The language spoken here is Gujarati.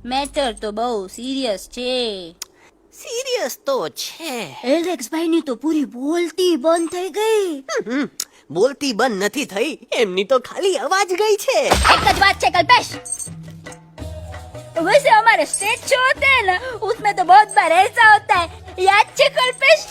મેટર તો બહુ સિરિયસ છે. સિરિયસ તો છે. એલેક્સ ભાઈ ની તો પૂરી બોલતી બંધ થઈ ગઈ. બોલતી બંધ નથી થઈ, એમની તો ખાલી અવાજ ગઈ છે. एक જ बात है कल्पेश, वैसे हमारे स्टेज शो होते हैं ना, उसमें तो बहुत बार ऐसा होता है, याद है कल्पेश?